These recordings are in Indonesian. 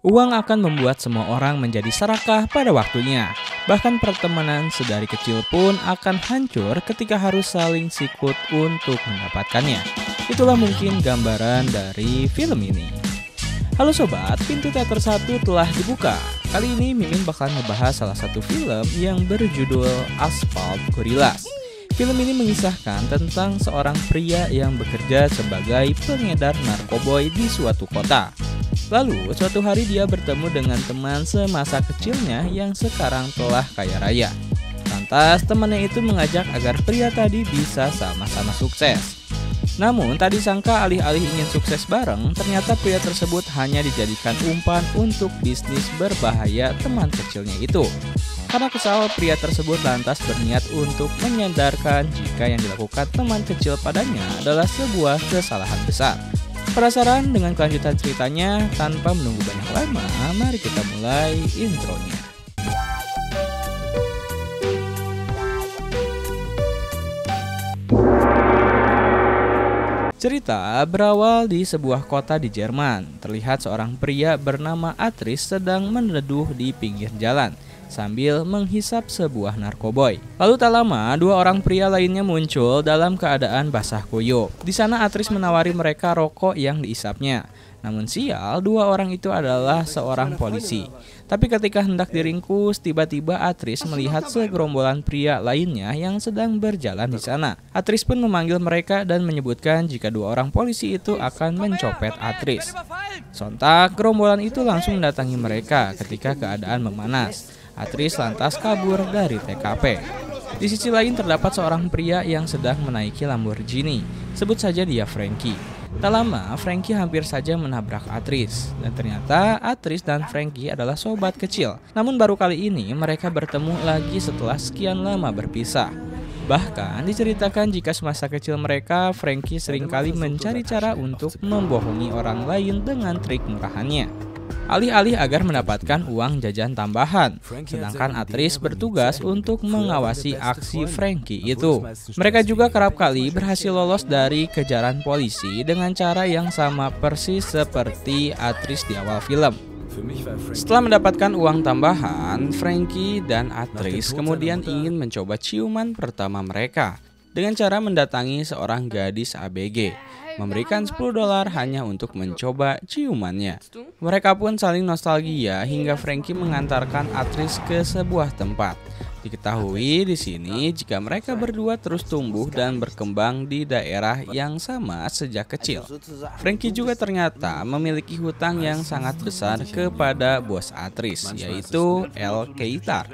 Uang akan membuat semua orang menjadi serakah pada waktunya. Bahkan pertemanan sedari kecil pun akan hancur ketika harus saling sikut untuk mendapatkannya. Itulah mungkin gambaran dari film ini. Halo sobat, pintu teater 1 telah dibuka. Kali ini Mimin bakal ngebahas salah satu film yang berjudul Asphalt Gorillas. Film ini mengisahkan tentang seorang pria yang bekerja sebagai pengedar narkoboy di suatu kota. Lalu, suatu hari dia bertemu dengan teman semasa kecilnya yang sekarang telah kaya raya. Lantas, temannya itu mengajak agar pria tadi bisa sama-sama sukses. Namun, tak disangka alih-alih ingin sukses bareng, ternyata pria tersebut hanya dijadikan umpan untuk bisnis berbahaya teman kecilnya itu. Karena kesal, pria tersebut lantas berniat untuk menyadarkan jika yang dilakukan teman kecil padanya adalah sebuah kesalahan besar. Penasaran dengan kelanjutan ceritanya? Tanpa menunggu banyak lama, mari kita mulai intronya. Cerita berawal di sebuah kota di Jerman. Terlihat seorang pria bernama Atris sedang meneduh di pinggir jalan sambil menghisap sebuah narkoboy. Lalu tak lama, dua orang pria lainnya muncul dalam keadaan basah kuyup. Di sana Atris menawari mereka rokok yang diisapnya. Namun sial, dua orang itu adalah seorang polisi. Tapi ketika hendak diringkus, tiba-tiba Atris melihat segerombolan pria lainnya yang sedang berjalan di sana. Atris pun memanggil mereka dan menyebutkan jika dua orang polisi itu akan mencopet Atris. Sontak, gerombolan itu langsung mendatangi mereka ketika keadaan memanas. Atris lantas kabur dari TKP. Di sisi lain terdapat seorang pria yang sedang menaiki Lamborghini. Sebut saja dia Frankie. Tak lama, Frankie hampir saja menabrak Atris. Dan ternyata Atris dan Frankie adalah sobat kecil. Namun baru kali ini mereka bertemu lagi setelah sekian lama berpisah. Bahkan diceritakan jika semasa kecil mereka, Frankie seringkali mencari cara untuk membohongi orang lain dengan trik murahannya. Alih-alih agar mendapatkan uang jajan tambahan, sedangkan Atris bertugas untuk mengawasi aksi Frankie itu. Mereka juga kerap kali berhasil lolos dari kejaran polisi dengan cara yang sama persis seperti Atris di awal film. Setelah mendapatkan uang tambahan, Frankie dan Atris kemudian ingin mencoba ciuman pertama mereka dengan cara mendatangi seorang gadis ABG. Memberikan $10 hanya untuk mencoba ciumannya. Mereka pun saling nostalgia hingga Frankie mengantarkan Atris ke sebuah tempat. Diketahui di sini jika mereka berdua terus tumbuh dan berkembang di daerah yang sama sejak kecil. Frankie juga ternyata memiliki hutang yang sangat besar kepada bos Atris, yaitu El Keitar.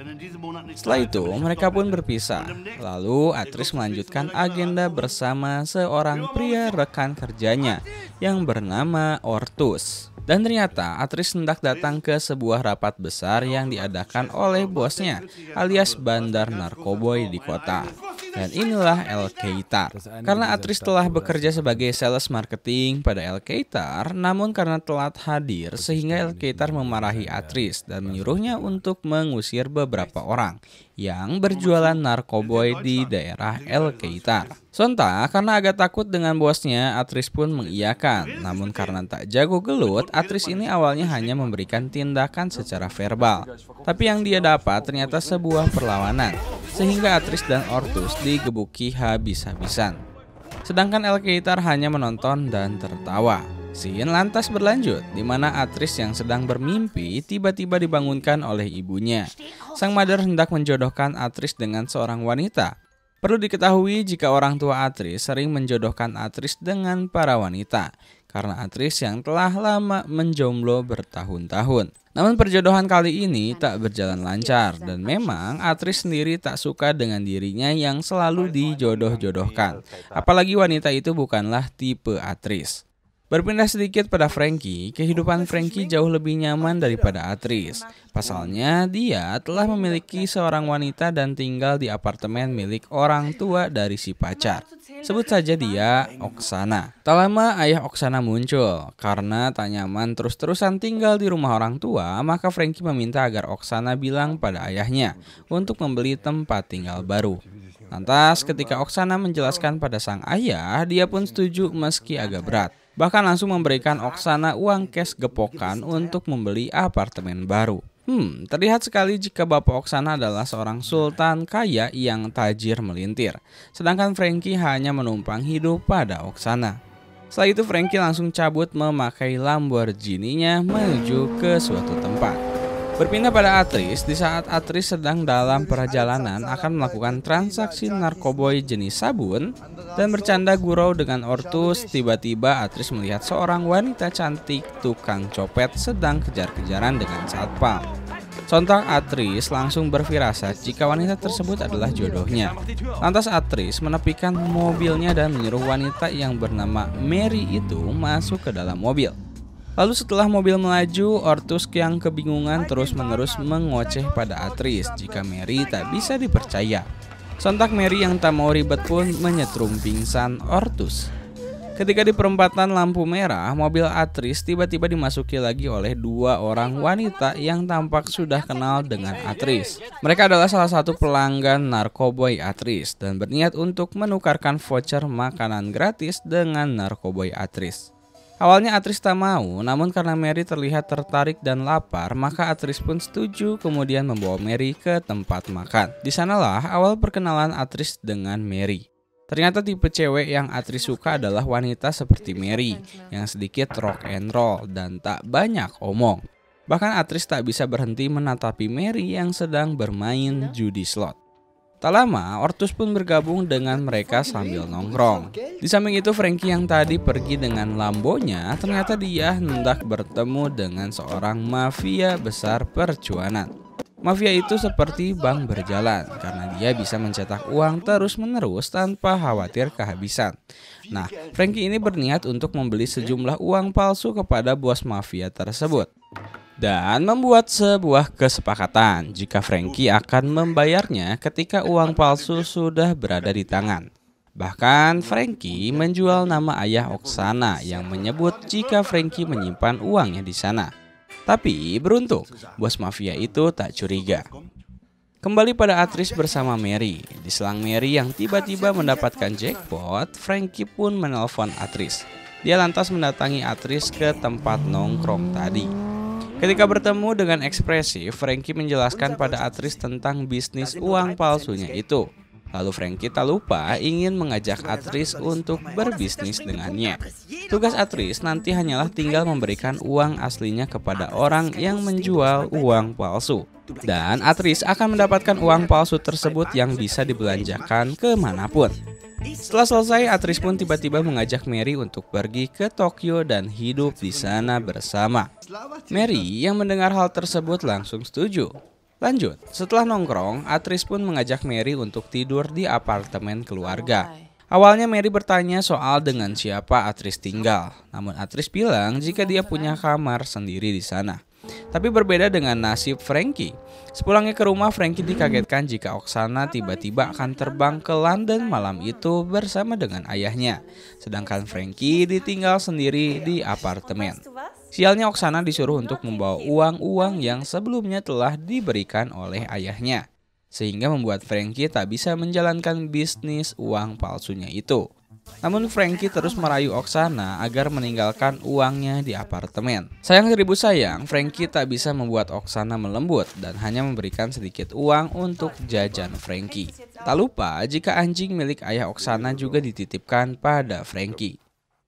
Setelah itu mereka pun berpisah. Lalu Atris melanjutkan agenda bersama seorang pria rekan kerjanya yang bernama Ortus. Dan ternyata Atris hendak datang ke sebuah rapat besar yang diadakan oleh bosnya alias bandar narkoboy di kota. Dan inilah El Keitar. Karena Atris telah bekerja sebagai sales marketing pada El Keitar, namun karena telat hadir sehingga El Keitar memarahi Atris dan menyuruhnya untuk mengusir beberapa orang yang berjualan narkoboy di daerah El Keitar. Sontak, karena agak takut dengan bosnya, Atris pun mengiyakan. Namun karena tak jago gelut, Atris ini awalnya hanya memberikan tindakan secara verbal. Tapi yang dia dapat ternyata sebuah perlawanan, sehingga Atris dan Ortus digebuki habis-habisan. Sedangkan El Keitar hanya menonton dan tertawa. Scene lantas berlanjut, di mana Atris yang sedang bermimpi tiba-tiba dibangunkan oleh ibunya. Sang mother hendak menjodohkan Atris dengan seorang wanita. Perlu diketahui jika orang tua Atris sering menjodohkan Atris dengan para wanita, karena Atris yang telah lama menjomblo bertahun-tahun. Namun perjodohan kali ini tak berjalan lancar, dan memang Atris sendiri tak suka dengan dirinya yang selalu dijodoh-jodohkan. Apalagi wanita itu bukanlah tipe Atris. Berpindah sedikit pada Frankie, kehidupan Frankie jauh lebih nyaman daripada Atris. Pasalnya, dia telah memiliki seorang wanita dan tinggal di apartemen milik orang tua dari si pacar. Sebut saja dia Oksana. Tak lama ayah Oksana muncul. Karena tak nyaman terus-terusan tinggal di rumah orang tua, maka Frankie meminta agar Oksana bilang pada ayahnya untuk membeli tempat tinggal baru. Lantas ketika Oksana menjelaskan pada sang ayah, dia pun setuju meski agak berat. Bahkan langsung memberikan Oksana uang cash gepokan untuk membeli apartemen baru. Terlihat sekali jika Bapak Oksana adalah seorang sultan kaya yang tajir melintir. Sedangkan Franky hanya menumpang hidup pada Oksana. Setelah itu Franky langsung cabut memakai Lamborghini-nya menuju ke suatu tempat. Berpindah pada Atris, di saat Atris sedang dalam perjalanan akan melakukan transaksi narkoboy jenis sabun dan bercanda gurau dengan Ortus, tiba-tiba Atris melihat seorang wanita cantik tukang copet sedang kejar-kejaran dengan satpam. Sontak Atris langsung berfirasat jika wanita tersebut adalah jodohnya. Lantas Atris menepikan mobilnya dan menyuruh wanita yang bernama Mary itu masuk ke dalam mobil. Lalu setelah mobil melaju, Ortus yang kebingungan terus-menerus mengoceh pada Atris jika Mary tak bisa dipercaya. Sontak Mary yang tak mau ribet pun menyetrum pingsan Ortus. Ketika di perempatan lampu merah, mobil Atris tiba-tiba dimasuki lagi oleh dua orang wanita yang tampak sudah kenal dengan Atris. Mereka adalah salah satu pelanggan narkoboy Atris dan berniat untuk menukarkan voucher makanan gratis dengan narkoboy Atris. Awalnya Atris tak mau, namun karena Mary terlihat tertarik dan lapar, maka Atris pun setuju kemudian membawa Mary ke tempat makan. Di sanalah awal perkenalan Atris dengan Mary. Ternyata tipe cewek yang Atris suka adalah wanita seperti Mary, yang sedikit rock and roll dan tak banyak omong. Bahkan Atris tak bisa berhenti menatapi Mary yang sedang bermain judi slot. Tak lama, Ortus pun bergabung dengan mereka sambil nongkrong. Di samping itu, Franky yang tadi pergi dengan Lambonya, ternyata dia hendak bertemu dengan seorang mafia besar percuanan. Mafia itu seperti bank berjalan karena dia bisa mencetak uang terus-menerus tanpa khawatir kehabisan. Nah, Franky ini berniat untuk membeli sejumlah uang palsu kepada bos mafia tersebut dan membuat sebuah kesepakatan jika Franky akan membayarnya ketika uang palsu sudah berada di tangan. Bahkan Franky menjual nama ayah Oksana yang menyebut jika Franky menyimpan uangnya di sana. Tapi beruntung, bos mafia itu tak curiga. Kembali pada Atris bersama Mary. Diselang Mary yang tiba-tiba mendapatkan jackpot, Franky pun menelpon Atris. Dia lantas mendatangi Atris ke tempat nongkrong tadi. Ketika bertemu dengan ekspresif, Franky menjelaskan pada Atris tentang bisnis uang palsunya itu. Lalu Franky tak lupa ingin mengajak Atris untuk berbisnis dengannya. Tugas Atris nanti hanyalah tinggal memberikan uang aslinya kepada orang yang menjual uang palsu. Dan Atris akan mendapatkan uang palsu tersebut yang bisa dibelanjakan kemanapun. Setelah selesai, Atris pun tiba-tiba mengajak Mary untuk pergi ke Tokyo dan hidup di sana bersama. Mary yang mendengar hal tersebut langsung setuju. Lanjut, setelah nongkrong, Atris pun mengajak Mary untuk tidur di apartemen keluarga. Awalnya Mary bertanya soal dengan siapa Atris tinggal. Namun Atris bilang jika dia punya kamar sendiri di sana. Tapi berbeda dengan nasib Franky. Sepulangnya ke rumah, Franky dikagetkan jika Oksana tiba-tiba akan terbang ke London malam itu bersama dengan ayahnya. Sedangkan Franky ditinggal sendiri di apartemen. Sialnya Oksana disuruh untuk membawa uang-uang yang sebelumnya telah diberikan oleh ayahnya. Sehingga membuat Franky tak bisa menjalankan bisnis uang palsunya itu. Namun Franky terus merayu Oksana agar meninggalkan uangnya di apartemen. Sayang seribu sayang, Franky tak bisa membuat Oksana melembut dan hanya memberikan sedikit uang untuk jajan Franky. Tak lupa jika anjing milik ayah Oksana juga dititipkan pada Franky.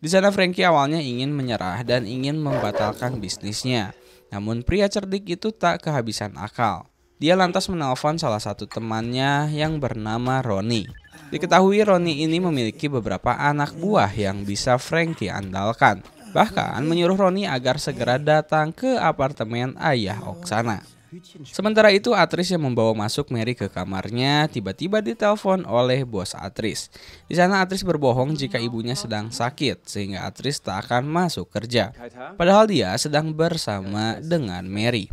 Di sana Franky awalnya ingin menyerah dan ingin membatalkan bisnisnya. Namun pria cerdik itu tak kehabisan akal. Dia lantas menelpon salah satu temannya yang bernama Roni. Diketahui Roni ini memiliki beberapa anak buah yang bisa Franky andalkan. Bahkan menyuruh Roni agar segera datang ke apartemen ayah Oksana. Sementara itu Atris yang membawa masuk Mary ke kamarnya tiba-tiba ditelepon oleh bos Atris. Di sana Atris berbohong jika ibunya sedang sakit sehingga Atris tak akan masuk kerja. Padahal dia sedang bersama dengan Mary.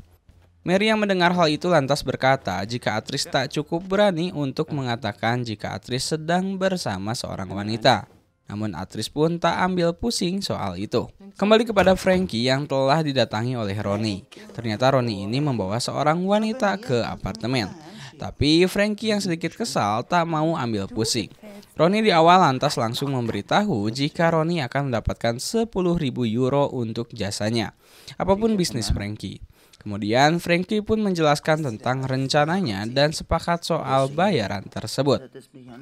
Mary yang mendengar hal itu lantas berkata jika Atris tak cukup berani untuk mengatakan jika Atris sedang bersama seorang wanita. Namun Atris pun tak ambil pusing soal itu. Kembali kepada Franky yang telah didatangi oleh Roni. Ternyata Roni ini membawa seorang wanita ke apartemen. Tapi Franky yang sedikit kesal tak mau ambil pusing. Roni di awal lantas langsung memberitahu jika Roni akan mendapatkan 10.000 euro untuk jasanya, apapun bisnis Frankie. Kemudian Frankie pun menjelaskan tentang rencananya dan sepakat soal bayaran tersebut.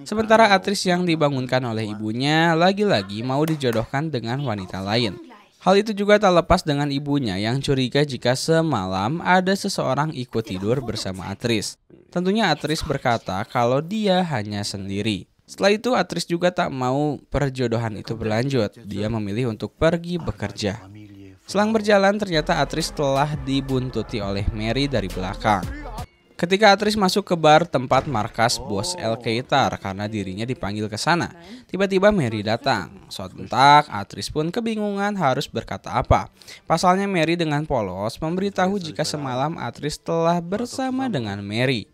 Sementara aktris yang dibangunkan oleh ibunya lagi-lagi mau dijodohkan dengan wanita lain. Hal itu juga tak lepas dengan ibunya yang curiga jika semalam ada seseorang ikut tidur bersama aktris. Tentunya aktris berkata kalau dia hanya sendiri. Setelah itu aktris juga tak mau perjodohan itu berlanjut. Dia memilih untuk pergi bekerja. Selang berjalan ternyata aktris telah dibuntuti oleh Mary dari belakang. Ketika aktris masuk ke bar tempat markas bos El Keitar karena dirinya dipanggil ke sana, tiba-tiba Mary datang. Sontak aktris pun kebingungan harus berkata apa. Pasalnya Mary dengan polos memberitahu jika semalam aktris telah bersama dengan Mary.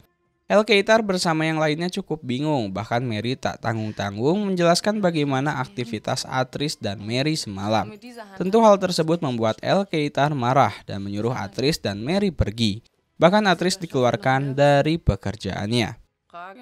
El Keitar bersama yang lainnya cukup bingung, bahkan Mary tak tanggung-tanggung menjelaskan bagaimana aktivitas aktris dan Mary semalam. Tentu hal tersebut membuat El Keitar marah dan menyuruh aktris dan Mary pergi. Bahkan aktris dikeluarkan dari pekerjaannya.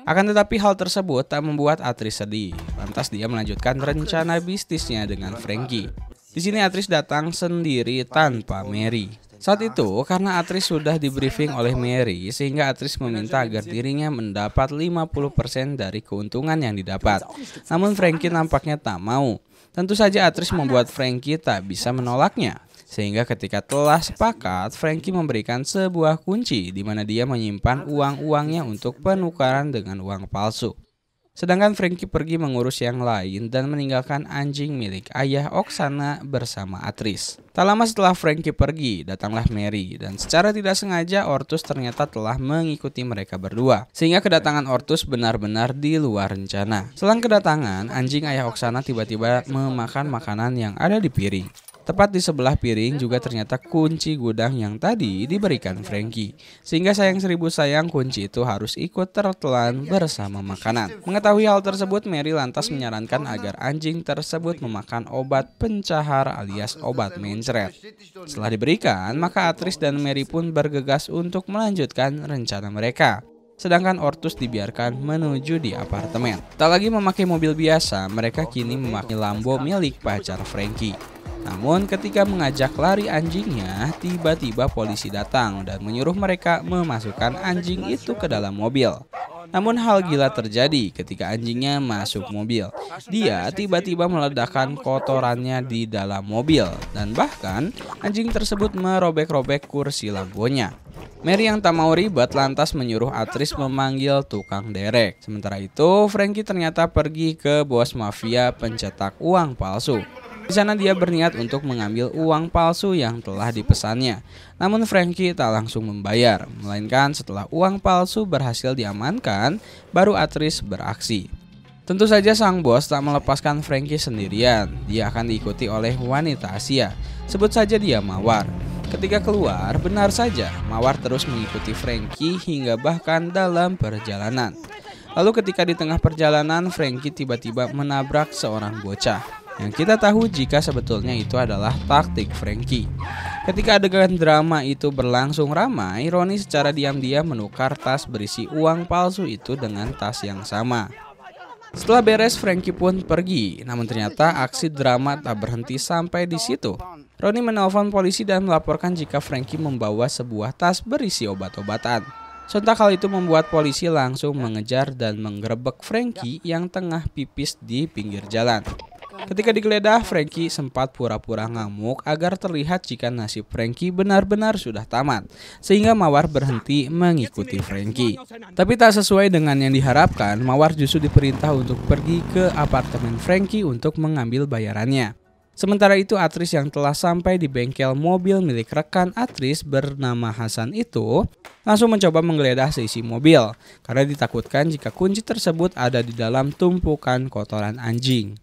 Akan tetapi hal tersebut tak membuat aktris sedih. Lantas dia melanjutkan rencana bisnisnya dengan Frankie. Di sini aktris datang sendiri tanpa Mary. Saat itu, karena aktris sudah di-briefing oleh Mary, sehingga aktris meminta agar dirinya mendapat 50% dari keuntungan yang didapat. Namun Frankie nampaknya tak mau. Tentu saja aktris membuat Frankie tak bisa menolaknya. Sehingga ketika telah sepakat, Frankie memberikan sebuah kunci di mana dia menyimpan uang-uangnya untuk penukaran dengan uang palsu. Sedangkan Frankie pergi mengurus yang lain dan meninggalkan anjing milik ayah Oksana bersama aktris. Tak lama setelah Frankie pergi, datanglah Mary dan secara tidak sengaja Ortus ternyata telah mengikuti mereka berdua. Sehingga kedatangan Ortus benar-benar di luar rencana. Selang kedatangan, anjing ayah Oksana tiba-tiba memakan makanan yang ada di piring. Tepat di sebelah piring juga ternyata kunci gudang yang tadi diberikan Frankie. Sehingga sayang seribu sayang kunci itu harus ikut tertelan bersama makanan. Mengetahui hal tersebut, Mary lantas menyarankan agar anjing tersebut memakan obat pencahar alias obat mencret. Setelah diberikan, maka aktris dan Mary pun bergegas untuk melanjutkan rencana mereka. Sedangkan Ortus dibiarkan menuju di apartemen. Tak lagi memakai mobil biasa, mereka kini memakai Lambo milik pacar Frankie. Namun ketika mengajak lari anjingnya, tiba-tiba polisi datang dan menyuruh mereka memasukkan anjing itu ke dalam mobil. Namun hal gila terjadi ketika anjingnya masuk mobil. Dia tiba-tiba meledakkan kotorannya di dalam mobil dan bahkan anjing tersebut merobek-robek kursi lampunya. Mary yang tak mau ribet lantas menyuruh aktris memanggil tukang derek. Sementara itu, Frankie ternyata pergi ke bos mafia pencetak uang palsu. Di sana dia berniat untuk mengambil uang palsu yang telah dipesannya. Namun Frankie tak langsung membayar, melainkan setelah uang palsu berhasil diamankan, baru aktris beraksi. Tentu saja sang bos tak melepaskan Frankie sendirian. Dia akan diikuti oleh wanita Asia. Sebut saja dia Mawar. Ketika keluar, benar saja Mawar terus mengikuti Frankie hingga bahkan dalam perjalanan. Lalu ketika di tengah perjalanan, Frankie tiba-tiba menabrak seorang bocah. Yang kita tahu jika sebetulnya itu adalah taktik Frankie. Ketika adegan drama itu berlangsung ramai, Roni secara diam-diam menukar tas berisi uang palsu itu dengan tas yang sama. Setelah beres, Frankie pun pergi. Namun ternyata aksi drama tak berhenti sampai di situ. Roni menelpon polisi dan melaporkan jika Frankie membawa sebuah tas berisi obat-obatan. Sontak hal itu membuat polisi langsung mengejar dan menggerebek Frankie yang tengah pipis di pinggir jalan. Ketika digeledah, Frankie sempat pura-pura ngamuk agar terlihat jika nasib Frankie benar-benar sudah tamat, sehingga Mawar berhenti mengikuti Frankie. Tapi tak sesuai dengan yang diharapkan, Mawar justru diperintah untuk pergi ke apartemen Frankie untuk mengambil bayarannya. Sementara itu, aktris yang telah sampai di bengkel mobil milik rekan aktris bernama Hasan itu langsung mencoba menggeledah seisi mobil karena ditakutkan jika kunci tersebut ada di dalam tumpukan kotoran anjing.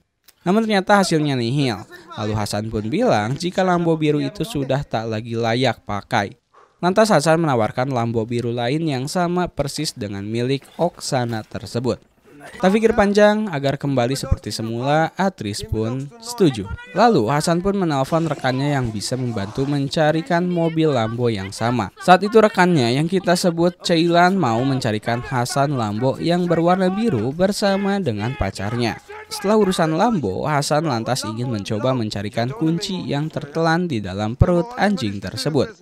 Namun ternyata hasilnya nihil. Lalu Hasan pun bilang jika Lambo biru itu sudah tak lagi layak pakai. Lantas Hasan menawarkan Lambo biru lain yang sama persis dengan milik Oksana tersebut. Tak pikir panjang, agar kembali seperti semula, Atris pun setuju. Lalu Hasan pun menelpon rekannya yang bisa membantu mencarikan mobil Lambo yang sama. Saat itu rekannya yang kita sebut Ceylan mau mencarikan Hasan Lambo yang berwarna biru bersama dengan pacarnya. Setelah urusan Lambo, Hasan lantas ingin mencoba mencarikan kunci yang tertelan di dalam perut anjing tersebut.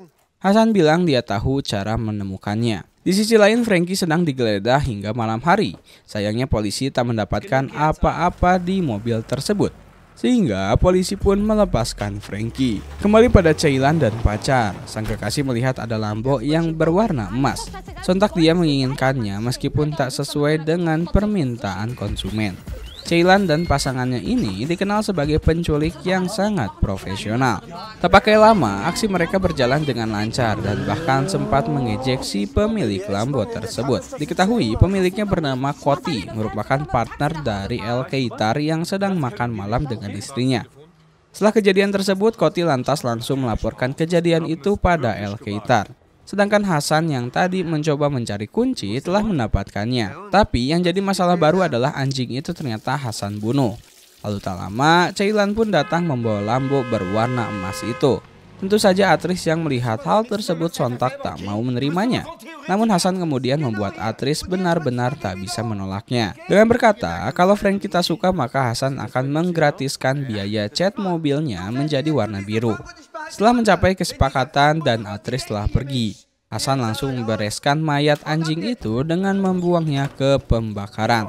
Hasan bilang dia tahu cara menemukannya. Di sisi lain, Franky sedang digeledah hingga malam hari. Sayangnya polisi tak mendapatkan apa-apa di mobil tersebut, sehingga polisi pun melepaskan Franky. Kembali pada Ceylan dan pacar, sang kekasih melihat ada Lambo yang berwarna emas. Sontak dia menginginkannya meskipun tak sesuai dengan permintaan konsumen. Ceylan dan pasangannya ini dikenal sebagai penculik yang sangat profesional. Tak pakai lama, aksi mereka berjalan dengan lancar dan bahkan sempat mengejek si pemilik Lambo tersebut. Diketahui pemiliknya bernama Koti, merupakan partner dari El Keitar yang sedang makan malam dengan istrinya. Setelah kejadian tersebut, Koti lantas langsung melaporkan kejadian itu pada El Keitar. Sedangkan Hasan yang tadi mencoba mencari kunci telah mendapatkannya. Tapi yang jadi masalah baru adalah anjing itu ternyata Hasan bunuh. Lalu tak lama, Ceylan pun datang membawa Lambo berwarna emas itu. Tentu saja Atris yang melihat hal tersebut sontak tak mau menerimanya. Namun Hasan kemudian membuat Atris benar-benar tak bisa menolaknya. Dengan berkata, kalau Franky tak suka maka Hasan akan menggratiskan biaya cat mobilnya menjadi warna biru. Setelah mencapai kesepakatan dan Atris telah pergi, Hasan langsung membereskan mayat anjing itu dengan membuangnya ke pembakaran.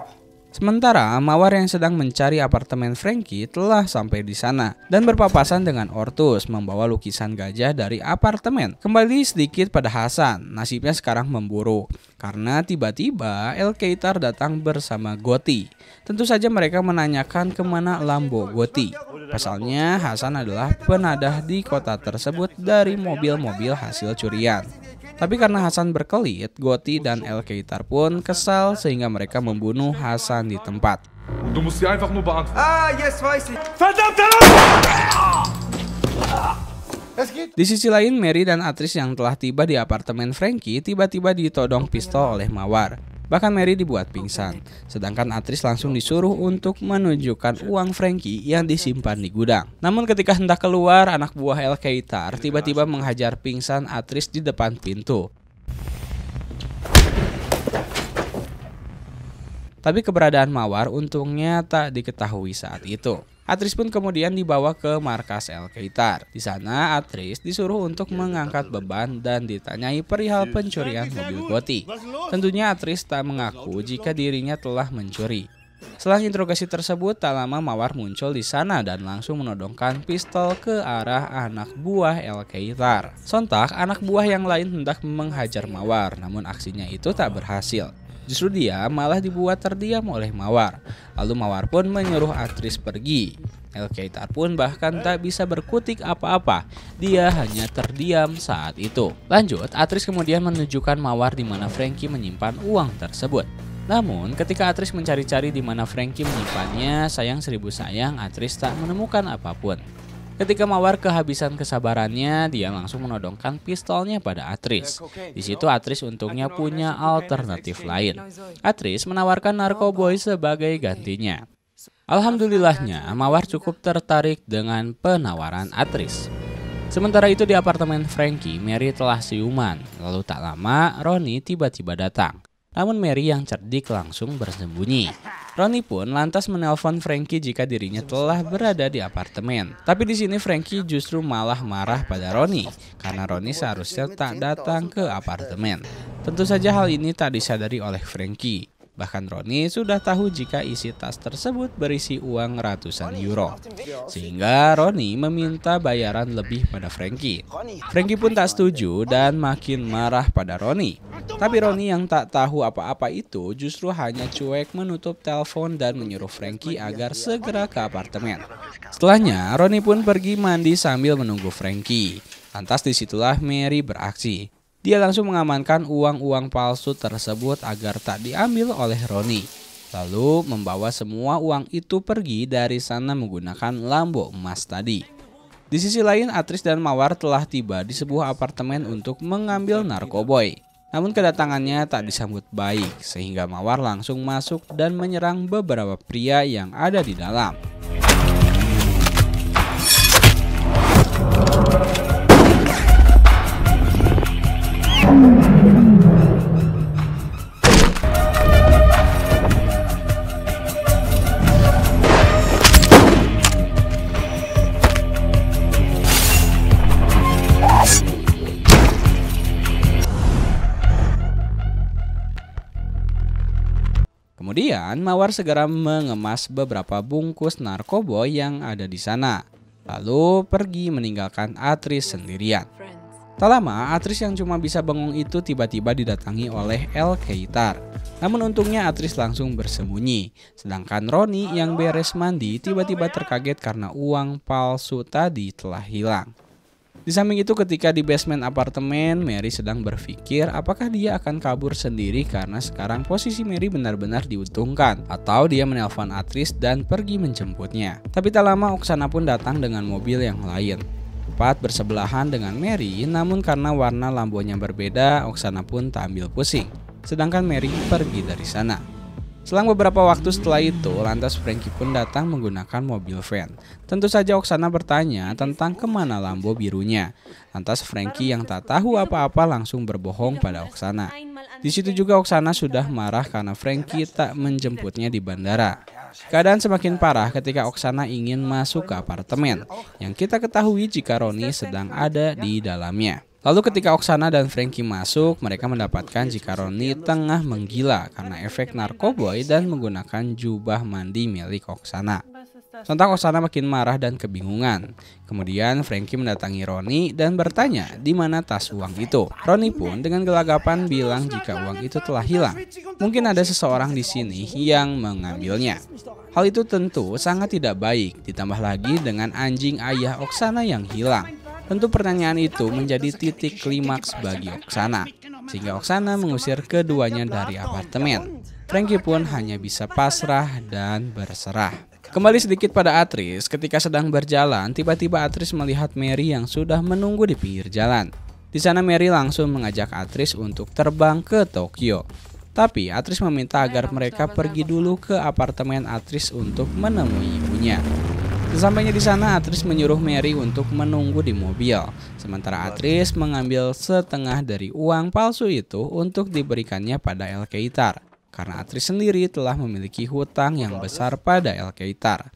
Sementara Mawar yang sedang mencari apartemen Franky telah sampai di sana dan berpapasan dengan Ortus membawa lukisan gajah dari apartemen. Kembali sedikit pada Hasan, nasibnya sekarang memburuk karena tiba-tiba El Keitar datang bersama Goti. Tentu saja mereka menanyakan kemana Lambo Goti. Pasalnya Hasan adalah penadah di kota tersebut dari mobil-mobil hasil curian. Tapi karena Hasan berkelit, Goti dan El Keitar pun kesal sehingga mereka membunuh Hasan di tempat. Di sisi lain, Mary dan Atris yang telah tiba di apartemen Franky tiba-tiba ditodong pistol oleh Mawar. Bahkan Mary dibuat pingsan, sedangkan Atris langsung disuruh untuk menunjukkan uang Franky yang disimpan di gudang. Namun ketika hendak keluar, anak buah El Keitar tiba-tiba menghajar pingsan Atris di depan pintu. Tapi keberadaan Mawar untungnya tak diketahui saat itu. Atris pun kemudian dibawa ke markas El Keitar. Di sana Atris disuruh untuk mengangkat beban dan ditanyai perihal pencurian mobil Goti. Tentunya Atris tak mengaku jika dirinya telah mencuri. Setelah interogasi tersebut, tak lama Mawar muncul di sana dan langsung menodongkan pistol ke arah anak buah El Keitar. Sontak anak buah yang lain hendak menghajar Mawar, namun aksinya itu tak berhasil. Justru dia malah dibuat terdiam oleh Mawar. Lalu Mawar pun menyuruh Atris pergi. El Keitar pun bahkan tak bisa berkutik apa-apa. Dia hanya terdiam saat itu. Lanjut, Atris kemudian menunjukkan Mawar di mana Franky menyimpan uang tersebut. Namun, ketika Atris mencari-cari di mana Franky menyimpannya, sayang seribu sayang Atris tak menemukan apapun. Ketika Mawar kehabisan kesabarannya, dia langsung menodongkan pistolnya pada Atris. Di situ Atris untungnya punya alternatif lain. Atris menawarkan narkoboy sebagai gantinya. Alhamdulillahnya, Mawar cukup tertarik dengan penawaran Atris. Sementara itu di apartemen Franky, Mary telah siuman. Lalu tak lama, Ronnie tiba-tiba datang. Namun Mary yang cerdik langsung bersembunyi. Ronnie pun lantas menelpon Franky jika dirinya telah berada di apartemen. Tapi di sini Franky justru malah marah pada Ronnie karena Ronnie seharusnya tak datang ke apartemen. Tentu saja hal ini tak disadari oleh Franky. Bahkan Ronnie sudah tahu jika isi tas tersebut berisi uang ratusan euro. Sehingga Ronnie meminta bayaran lebih pada Franky. Franky pun tak setuju dan makin marah pada Ronnie. Tapi Ronnie yang tak tahu apa-apa itu justru hanya cuek menutup telepon dan menyuruh Franky agar segera ke apartemen. Setelahnya Ronnie pun pergi mandi sambil menunggu Franky. Lantas disitulah Mary beraksi. Dia langsung mengamankan uang-uang palsu tersebut agar tak diambil oleh Ronnie. Lalu membawa semua uang itu pergi dari sana menggunakan Lambo emas tadi. Di sisi lain, Atris dan Mawar telah tiba di sebuah apartemen untuk mengambil narkoboy. Namun kedatangannya tak disambut baik sehingga Mawar langsung masuk dan menyerang beberapa pria yang ada di dalam. Kemudian Mawar segera mengemas beberapa bungkus narkoboy yang ada di sana, lalu pergi meninggalkan Atris sendirian. Tak lama, Atris yang cuma bisa bengong itu tiba-tiba didatangi oleh El Keitar. Namun untungnya Atris langsung bersembunyi, sedangkan Roni yang beres mandi tiba-tiba terkaget karena uang palsu tadi telah hilang. Di samping itu ketika di basement apartemen, Mary sedang berpikir apakah dia akan kabur sendiri karena sekarang posisi Mary benar-benar diuntungkan, atau dia menelpon Atris dan pergi menjemputnya. Tapi tak lama Oksana pun datang dengan mobil yang lain. Tepat bersebelahan dengan Mary, namun karena warna lampunya berbeda, Oksana pun tak ambil pusing. Sedangkan Mary pergi dari sana. Selang beberapa waktu setelah itu, lantas Frankie pun datang menggunakan mobil van. Tentu saja Oksana bertanya tentang kemana Lambo birunya. Lantas Frankie yang tak tahu apa-apa langsung berbohong pada Oksana. Di situ juga Oksana sudah marah karena Frankie tak menjemputnya di bandara. Keadaan semakin parah ketika Oksana ingin masuk ke apartemen, yang kita ketahui jika Roni sedang ada di dalamnya. Lalu ketika Oksana dan Frankie masuk, mereka mendapatkan jika Roni tengah menggila karena efek narkoboy dan menggunakan jubah mandi milik Oksana. Sontak Oksana makin marah dan kebingungan. Kemudian Frankie mendatangi Roni dan bertanya di mana tas uang itu. Roni pun dengan gelagapan bilang jika uang itu telah hilang. Mungkin ada seseorang di sini yang mengambilnya. Hal itu tentu sangat tidak baik, ditambah lagi dengan anjing ayah Oksana yang hilang. Tentu pertanyaan itu menjadi titik klimaks bagi Oksana, sehingga Oksana mengusir keduanya dari apartemen. Frankie pun hanya bisa pasrah dan berserah. Kembali sedikit pada Atris, ketika sedang berjalan, tiba-tiba Atris melihat Mary yang sudah menunggu di pinggir jalan. Di sana Mary langsung mengajak Atris untuk terbang ke Tokyo. Tapi Atris meminta agar mereka pergi dulu ke apartemen Atris untuk menemui ibunya. Sesampainya di sana, Atris menyuruh Mary untuk menunggu di mobil. Sementara Atris mengambil setengah dari uang palsu itu untuk diberikannya pada El Keitar. Karena Atris sendiri telah memiliki hutang yang besar pada El Keitar.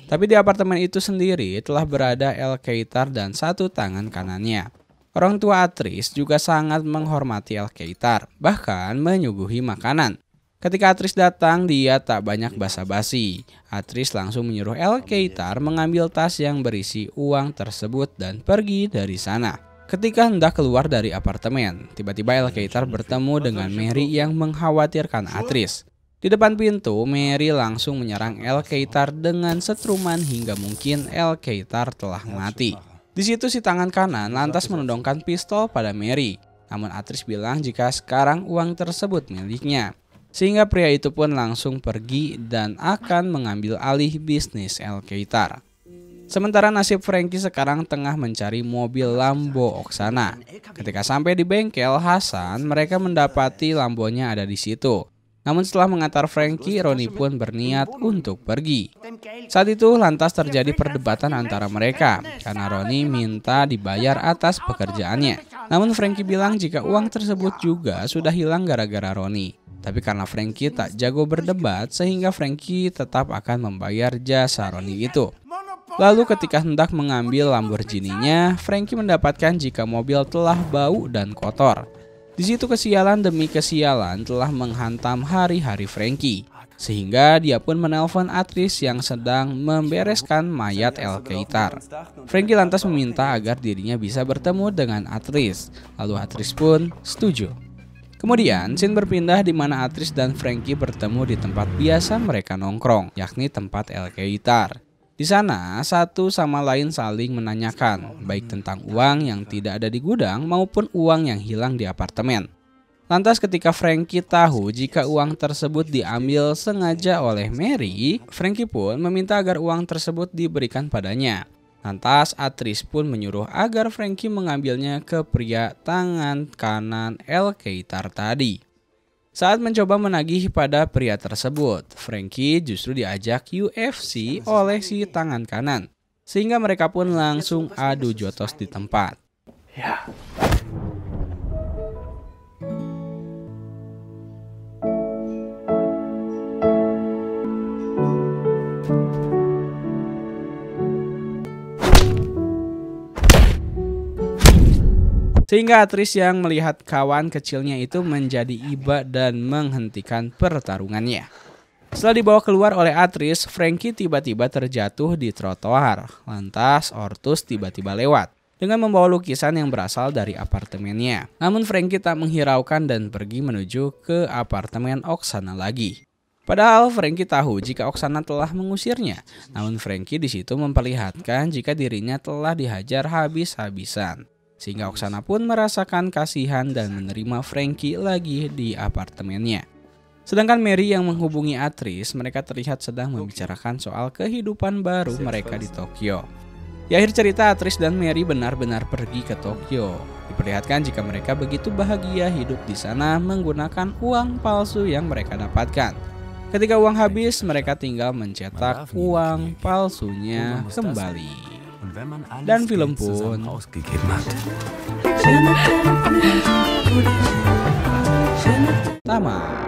Tapi di apartemen itu sendiri telah berada El Keitar dan satu tangan kanannya. Orang tua Atris juga sangat menghormati El Keitar, bahkan menyuguhi makanan. Ketika Atris datang, dia tak banyak basa-basi. Atris langsung menyuruh El Keitar mengambil tas yang berisi uang tersebut dan pergi dari sana. Ketika hendak keluar dari apartemen, tiba-tiba El Keitar bertemu dengan Mary yang mengkhawatirkan Atris. Di depan pintu, Mary langsung menyerang El Keitar dengan setruman hingga mungkin El Keitar telah mati. Di situ si tangan kanan lantas menodongkan pistol pada Mary. Namun Atris bilang jika sekarang uang tersebut miliknya. Sehingga pria itu pun langsung pergi dan akan mengambil alih bisnis El Keitar. Sementara nasib Frankie sekarang tengah mencari mobil Lambo Oksana. Ketika sampai di bengkel Hasan, mereka mendapati Lambonya ada di situ. Namun setelah mengantar Frankie, Roni pun berniat untuk pergi. Saat itu lantas terjadi perdebatan antara mereka karena Roni minta dibayar atas pekerjaannya. Namun Frankie bilang jika uang tersebut juga sudah hilang gara-gara Roni. Tapi karena Frankie tak jago berdebat, sehingga Frankie tetap akan membayar jasa Roni itu. Lalu ketika hendak mengambil Lamborghini-nya, Frankie mendapatkan jika mobil telah bau dan kotor. Di situ kesialan demi kesialan telah menghantam hari-hari Frankie. Sehingga dia pun menelpon Atris yang sedang membereskan mayat El Keitar. Frankie lantas meminta agar dirinya bisa bertemu dengan Atris. Lalu Atris pun setuju. Kemudian, scene berpindah di mana Atris dan Frankie bertemu di tempat biasa mereka nongkrong, yakni tempat El Keitar. Di sana, satu sama lain saling menanyakan, baik tentang uang yang tidak ada di gudang maupun uang yang hilang di apartemen. Lantas ketika Frankie tahu jika uang tersebut diambil sengaja oleh Mary, Frankie pun meminta agar uang tersebut diberikan padanya. Lantas Atris pun menyuruh agar Frankie mengambilnya ke pria tangan kanan El Keitar tadi. Saat mencoba menagih pada pria tersebut, Frankie justru diajak UFC oleh si tangan kanan. Sehingga mereka pun langsung adu jotos di tempat. Ya. Sehingga Atris yang melihat kawan kecilnya itu menjadi iba dan menghentikan pertarungannya. Setelah dibawa keluar oleh Atris, Frankie tiba-tiba terjatuh di trotoar. Lantas Ortus tiba-tiba lewat dengan membawa lukisan yang berasal dari apartemennya. Namun Frankie tak menghiraukan dan pergi menuju ke apartemen Oksana lagi. Padahal Frankie tahu jika Oksana telah mengusirnya. Namun Frankie di situ memperlihatkan jika dirinya telah dihajar habis-habisan. Sehingga Oksana pun merasakan kasihan dan menerima Frankie lagi di apartemennya. Sedangkan Mary yang menghubungi Atris, mereka terlihat sedang membicarakan soal kehidupan baru mereka di Tokyo. Di akhir cerita, Atris dan Mary benar-benar pergi ke Tokyo. Diperlihatkan jika mereka begitu bahagia hidup di sana menggunakan uang palsu yang mereka dapatkan. Ketika uang habis, mereka tinggal mencetak uang palsunya kembali. Dan film pun tamat.